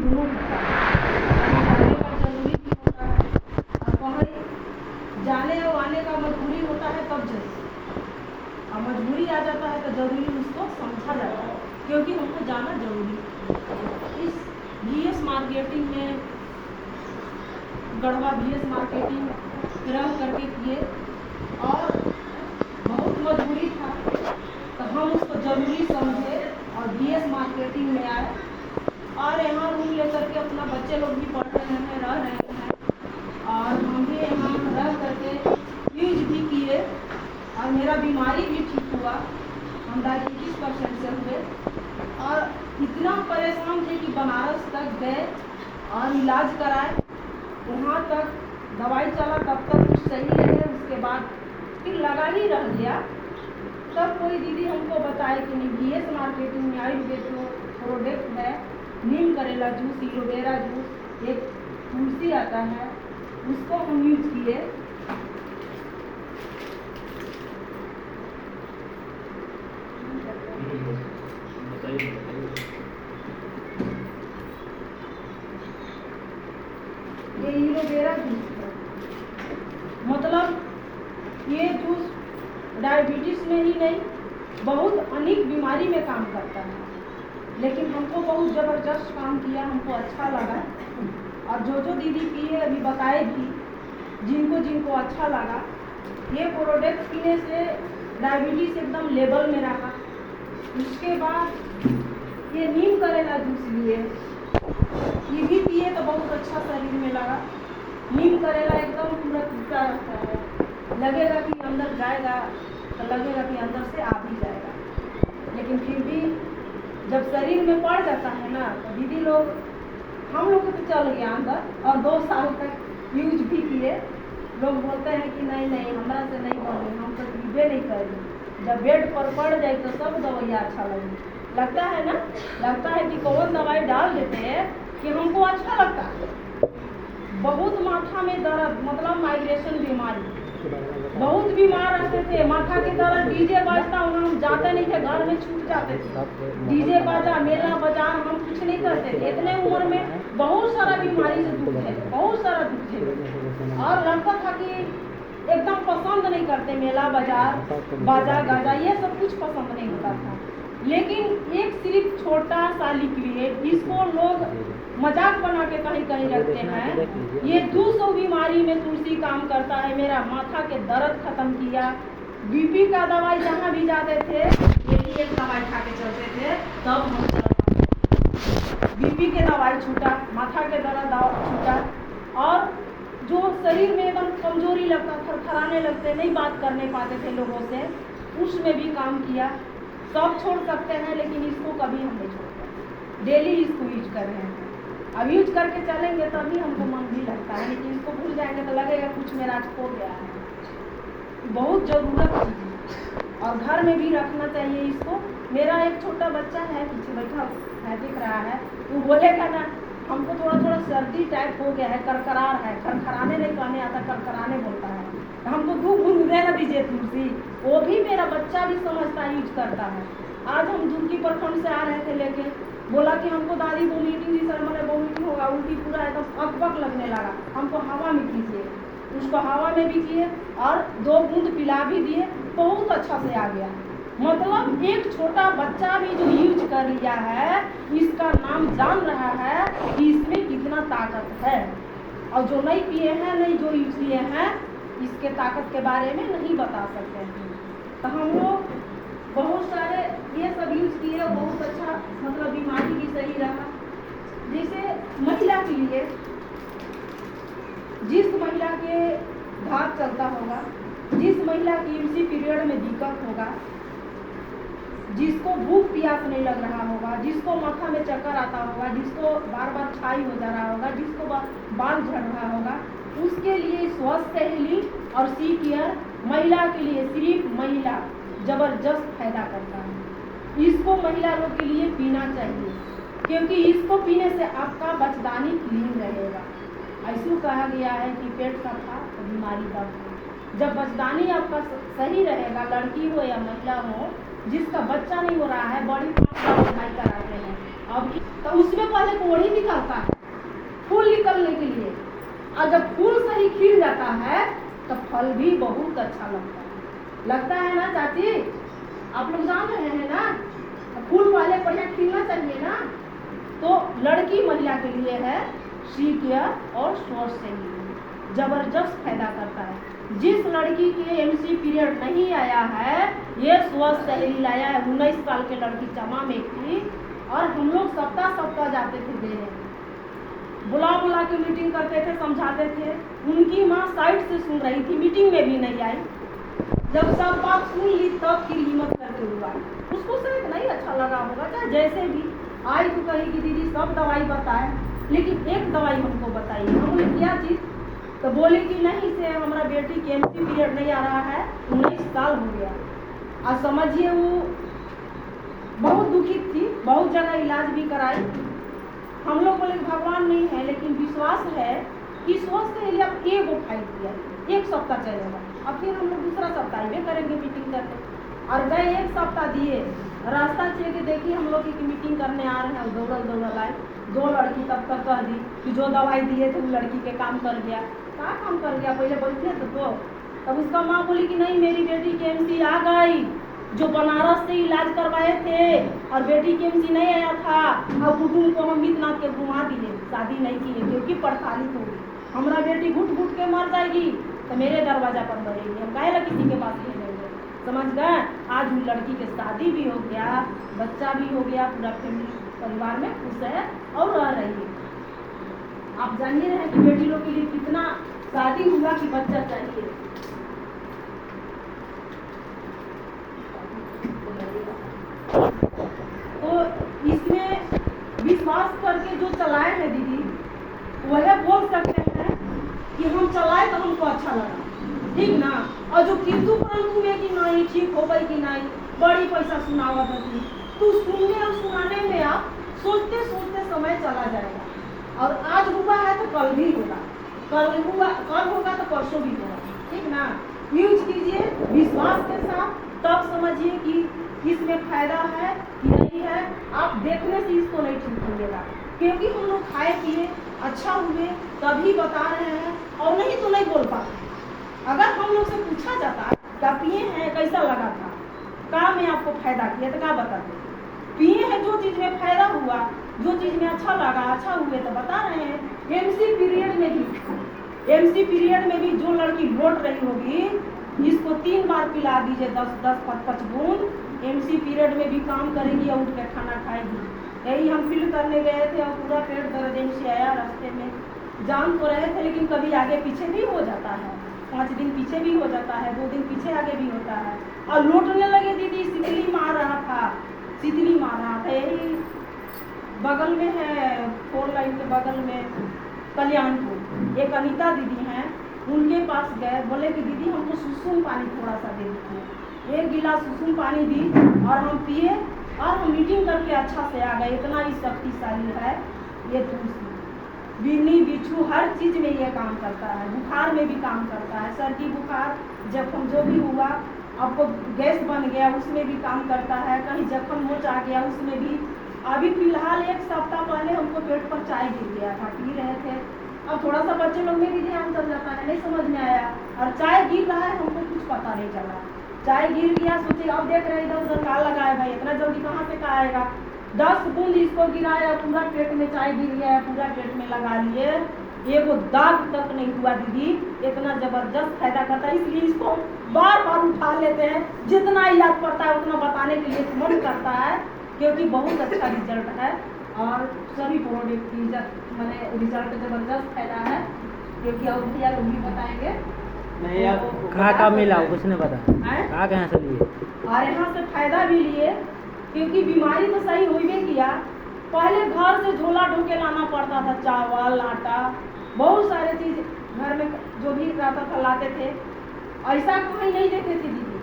दोनों होता है, कहीं जाने का जरूरी भी होता है और कहीं जाने और आने का मजबूरी होता है तब जरूरी, और मजबूरी आ जाता है तो जरूरी उसको समझा जाता है क्योंकि हमको जाना जरूरी है। इस VS मार्केटिंग में गढ़वा VS मार्केटिंग रह करके किए और बहुत मजबूरी था तो हम उसको ज़रूरी समझे और VS मार्केटिंग में आए और यहाँ रूम लेकर के अपना बच्चे लोग भी पढ़ रहे हैं, रह रहे हैं और हम भी यहाँ रह करके यूज भी किए और मेरा बीमारी भी ठीक हुआ। हम डायबिटीज़ पेशेंट से हुए और इतना परेशान थे कि बनारस तक गए और इलाज कराए, वहाँ तक दवाई चला तब तक कुछ सही रहे, उसके बाद फिर लगा ही रह गया। तब कोई दीदी हमको बताए कि नहीं VS मार्केटिंग में आयुर्वेद प्रोडक्ट है, नीम करेला जूस, एलोवेरा जूस, एक तुलसी आता है, उसको हम यूज किए। ये एलोवेरा जूस है, मतलब ये जूस डायबिटीज़ में ही नहीं बहुत अनेक बीमारी में काम करता है, लेकिन हमको बहुत ज़बरदस्त काम किया, हमको अच्छा लगा और जो दीदी पिए अभी बताए भी जिनको अच्छा लगा। ये प्रोडक्ट पीने से डायबिटीज़ एकदम लेवल में रहा। उसके बाद ये नीम करेला जूस लिए, ये भी पिए तो बहुत अच्छा शरीर में लगा। नीम करेला एकदम पूरा टूटा रहता है, लगेगा कि अंदर जाएगा तो लगेगा कि अंदर से आ भी जाएगा, लेकिन फिर भी जब शरीर में पड़ जाता है ना तो दीदी लोग हम लोग तो चल गया अंदर और 2 साल तक यूज भी किए। लोग बोलते हैं कि नहीं हमारा से नहीं बने, हम तो पीबे नहीं करेंगे। जब बेड पर पड़ जाए तो सब दवाइयाँ अच्छा लगता है ना, लगता है कि कौन दवाई डाल देते हैं कि हमको अच्छा लगता है। बहुत माथा में दर्द, मतलब माइग्रेशन बीमारी, बहुत बीमार रहते थे, माथा के दर्द, डीजे बजता वहाँ हम जाते नहीं थे, घर में छूट जाते थे। डीजे बजा, मेला बाजार हम कुछ नहीं करते थे। इतने उम्र में बहुत सारा बीमारी से दुख है, बहुत सारा दुख है और लगता था कि एकदम पसंद नहीं करते मेला बाजार, बाजा गाजा, ये सब कुछ पसंद नहीं होता था। लेकिन एक सिर्फ छोटा सा लिख लिए, इसको लोग मजाक बना के कहीं कहीं रखते हैं। ये 200 बीमारी में तुलसी काम करता है। मेरा माथा के दर्द खत्म किया, BP का दवाई जहाँ भी जाते थे यही एक दवाई खा के चलते थे, तब हम चल पाते। BP के दवाई छूटा, माथा के दर्द छूटा और जो शरीर में एकदम कमजोरी लगता, थरथराने लगते, नहीं बात करने पाते थे लोगों से, उसमें भी काम किया। सब छोड़ सकते हैं लेकिन इसको कभी हम नहीं छोड़ते, डेली इसको यूज कर रहे हैं। अब यूज करके चलेंगे तभी हमको मन भी लगता है, लेकिन इसको भूल जाएंगे तो लगेगा कुछ मेरा खो गया है। बहुत ज़रूरत चीज़ है और घर में भी रखना चाहिए इसको। मेरा एक छोटा बच्चा है पीछे बैठा है, दिख रहा है, वो बोलेगा ना हमको थोड़ा सर्दी टाइप हो गया है, करकरार है, करखराने नहीं कहने आता, करकराने बोलता है, हमको 2 बूंद देना दीजिए तुलसी। वो भी मेरा बच्चा भी समझता यूज करता है। आज हम दुर्गी प्रखंड से आ रहे थे लेके, बोला कि हमको दादी वोमिटिंग जी सर मैंने वोमिटिंग होगा, उल्टी पूरा एकदम अकबक लगने लगा, हमको हवा में कीजिए। उसको हवा में भी किए और 2 बूंद पिला भी दिए, बहुत अच्छा से आ गया। मतलब एक छोटा बच्चा भी जो यूज कर लिया है, इसका नाम जान रहा है कि इसमें कितना ताकत है, और जो नहीं पिए हैं, नहीं जो यूज किए हैं, इसके ताकत के बारे में नहीं बता सकते हैं। तो हम लोग बहुत सारे ये सब यूज किए, बहुत अच्छा, मतलब बीमारी भी सही रहा। जैसे महिला के लिए, जिस महिला के भाग चलता होगा, जिस महिला की इसी पीरियड में दिक्कत होगा, जिसको भूख प्यास नहीं लग रहा होगा, जिसको माथा में चक्कर आता होगा, जिसको बार बार छाई हो जा रहा होगा, जिसको बाल झड़ रहा होगा, उसके लिए स्वस्थ सहेली और सी केयर महिला के लिए, सिर्फ महिला जबरदस्त फायदा करता है। इसको महिला लोग के लिए पीना चाहिए क्योंकि इसको पीने से आपका बचदानी क्लीन रहेगा। ऐसा कहा गया है कि पेट का था तो बीमारी का था। जब बचदानी आपका सही रहेगा, लड़की हो या महिला हो, जिसका बच्चा नहीं हो रहा है, बड़ी 5 साल पढ़ाई कराते हैं, अब तो उसमें पहले कोढ़ी निकलता है फूल निकलने के लिए, और जब फूल सही खिल जाता है तो फल भी बहुत अच्छा लगता है ना चाची? आप लोग जान रहे हैं ना? फूल पहले बढ़िया खिलना चाहिए ना। तो लड़की महिला के लिए है सी केयर और स्वास्थ्य सेविंग जबरदस्त फायदा करता है। जिस लड़की के एमसी पीरियड नहीं आया है, ये स्वास्थ्य सहेली लाया है। 19 साल के लड़की जमा में थी और हम लोग सप्ताह जाते थे देने, बुला के मीटिंग करते थे, समझाते थे। उनकी माँ साइड से सुन रही थी, मीटिंग में भी नहीं आई। जब सब बात सुन ली तब फिर हिम्मत करके हुआ। उसको शायद नहीं अच्छा लगा होगा, चाहे जैसे भी आई तो कहेगी दीदी सब दवाई बताए, लेकिन एक दवाई हमको बताइए। हमने क्या चीज़? तो बोली कि नहीं से हमारा बेटी के एमसी पीरियड नहीं आ रहा है, 19 साल हो गया। और समझिए वो बहुत दुखित थी, बहुत जगह इलाज भी कराई। हम लोग बोले भगवान नहीं है, लेकिन विश्वास है कि स्वस्थ के लिए अब एक फाइट किया, 1 सप्ताह चलेगा। अब फिर हम लोग दूसरा सप्ताह में करेंगे मीटिंग करके। और गए 1 सप्ताह दिए, रास्ता चल के देखिए हम लोग की मीटिंग करने आ रहे हैं, दौड़ल आए। 2 लड़की तब तक कह दी कि जो दवाई दिए थे वो लड़की के काम कर गया। क्या काम कर गया? पहले बैठे तो तब उसका माँ बोली कि नहीं मेरी बेटी की एमसी आ गई, जो बनारस से इलाज करवाए थे और बेटी की एमसी नहीं आया था। अब कुटुम्ब को हम इतना के घुमा दिए, शादी नहीं किए क्योंकि प्रताड़ित होगी। हमारा बेटी घुट के मर जाएगी तो मेरे दरवाजा पर मरेगी, हम काहे ला किसी के पास ले जाएंगे? समझ गए? आज उन लड़की के शादी भी हो गया, बच्चा भी हो गया, पूरा फैमिली परिवार में खुश है और रह रही है। आप जानिए रहे कि बेटी लोग के लिए कितना शादी हुआ कि बच्चा चाहिए। तो इसमें विश्वास करके जो चलाए हैं दीदी, वह बोल सकते हैं कि हम चलाए तो हमको अच्छा लगा, ठीक ना? और जो किंतु परंतु में कि नहीं ठीक हो गई कि नहीं, बड़ी पैसा सुनावा थी, तो सुनने और सुनाने में आप सोचते समय चला जाएगा। और आज हुआ है तो कल भी होगा, कल होगा तो परसों भी होगा, ठीक ना? यूज कीजिए विश्वास के साथ, तब समझिए कि इसमें फायदा है कि नहीं है। आप देखने से इसको नहीं ठीक होगा, क्योंकि हम लोग खाए पिए अच्छा हुए तभी बता रहे हैं, और नहीं तो नहीं बोल पाते। अगर हम लोग से पूछा जाता क्या पिए हैं, कैसा लगा था, क्या में आपको फायदा किया, तो क्या बताते? पिए हैं, जो चीज़ में फायदा हुआ, जो चीज़ में अच्छा लगा, अच्छा हुए तो बता रहे हैं। एमसी पीरियड में भी जो लड़की लौट रही होगी, इसको 3 बार पिला दीजिए 10-5 बूंद, एमसी पीरियड में भी काम करेगी और उठ के खाना खाएगी। यही हम फील करने गए थे और पूरा पेट दर्द एमसी आया। रास्ते में जान तो रहे थे, लेकिन कभी आगे पीछे भी हो जाता है, 5 दिन पीछे भी हो जाता है, 2 दिन पीछे आगे भी होता है। और लौटने लगे दीदी, शीतली मार रहा था। यही बगल में है, 4 लाइन के बगल में कल्याणपुर, एक अनीता दीदी हैं, उनके पास गए। बोले कि दीदी हमको सुसुम पानी थोड़ा सा दे दीजिए। 1 गिलास सुसुम पानी दी और हम पिए और हम मीटिंग करके अच्छा से आ गए। इतना ही शक्तिशाली है ये तुलसी। बिन्नी बिच्छू हर चीज़ में ये काम करता है, बुखार में भी काम करता है, सर्दी बुखार जख्म जो भी हुआ, आपको गैस बन गया उसमें भी काम करता है, कहीं जख्म मोच आ गया उसमें भी। अभी फिलहाल 1 सप्ताह पहले हमको पेट पर चाय गिर गया था, पी रहे थे। अब थोड़ा सा बच्चे लोग में भी ध्यान चल जाता है, नहीं समझ में आया, और चाय गिर रहा है हमको कुछ पता नहीं चला। चाय गिर गया, सोचे अब देख रहे इधर उधर का लगा है भाई, इतना जल्दी कहाँ से का आएगा। 10 बूंद इसको गिराया, पूरा पेट में चाय गिर गया, पूरा पेट में लगा लिए, एगो दाग तक नहीं हुआ दीदी। इतना जबरदस्त फायदा करता है, इसलिए इसको बार बार उठा लेते हैं। जितना याद पड़ता है उतना बताने के लिए मन करता है, क्योंकि बहुत अच्छा रिजल्ट है और सभी प्रोडक्ट की मैंने रिजल्ट जबरदस्त फायदा है, क्योंकि और भैया लोग भी बताएंगे। नहीं यार, कहाँ मिला कुछ नहीं पता, कहाँ से लिए और यहाँ से फायदा भी लिए, क्योंकि बीमारी तो सही हो ही किया। पहले घर से झोला ढोके लाना पड़ता था, चावल आटा बहुत सारे चीज घर में जो भी रहता था लाते थे। ऐसा कहीं नहीं देखे थे दीदी।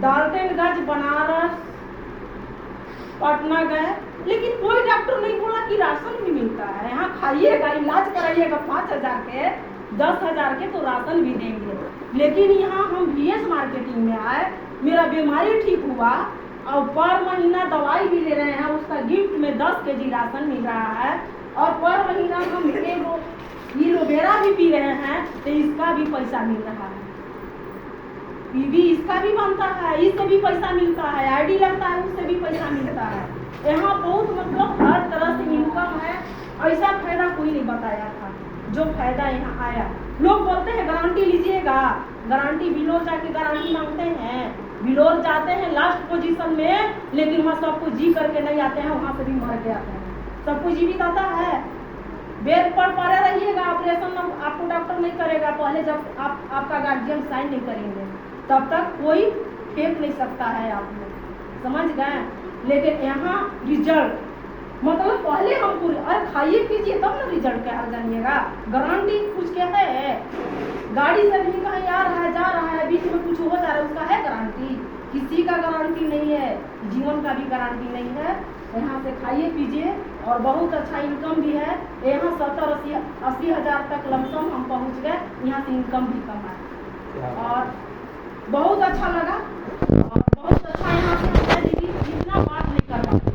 डाल्टनगंज, बनारस, पटना गए, लेकिन कोई डॉक्टर नहीं बोला कि राशन भी मिलता है, यहाँ खाइएगा इलाज कराइएगा 5,000 के 10,000 के तो राशन भी देंगे। लेकिन यहाँ हम VS मार्केटिंग में आए, मेरा बीमारी ठीक हुआ, और पर महीना दवाई भी ले रहे हैं, उसका गिफ्ट में 10 केजी राशन मिल रहा है, और पर महीना हम एलोवेरा भी पी रहे हैं तो इसका भी पैसा मिल रहा है, पीवी इसका भी बनता है, इससे भी पैसा मिलता है, आईडी लगता है उससे भी पैसा मिलता है। यहाँ बहुत मतलब हर तरह से इनकम है। ऐसा फायदा कोई नहीं बताया था जो फायदा यहाँ आया। लोग बोलते हैं गारंटी लीजिएगा, गारंटी बिलोर जाके गारंटी मांगते हैं, बिलोर जाते हैं लास्ट पोजीशन में, लेकिन वहाँ सबको जी करके नहीं आते हैं, वहाँ से भी मर के आते हैं। सबको जीवित आता है, बेड पर पड़े रहिएगा, ऑपरेशन आपको डॉक्टर नहीं करेगा, पहले जब आपका गार्जियन साइन नहीं करेंगे तब तक कोई फेंक नहीं सकता है, आप लोग समझ गए। लेकिन यहाँ रिजल्ट मतलब पहले हम पूरे अरे खाइए पीजिए तब ना रिजल्ट क्या जानिएगा। गारंटी कुछ क्या है, गाड़ी से भी कहीं आ रहा है जा रहा है, बीच में कुछ हो जा रहा है, उसका है गारंटी? किसी का गारंटी नहीं है, जीवन का भी गारंटी नहीं है। यहाँ से खाइए पीजिए और बहुत अच्छा इनकम भी है। यहाँ 70-80 हज़ार तक लमसम हम पहुँच गए, यहाँ से इनकम भी कम है और बहुत अच्छा लगा और बहुत अच्छा यहाँ से दीदी इतना बात नहीं कर पाते,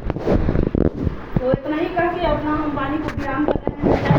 तो इतना ही करके अपना हम वाणी को विराम कर रहे हैं।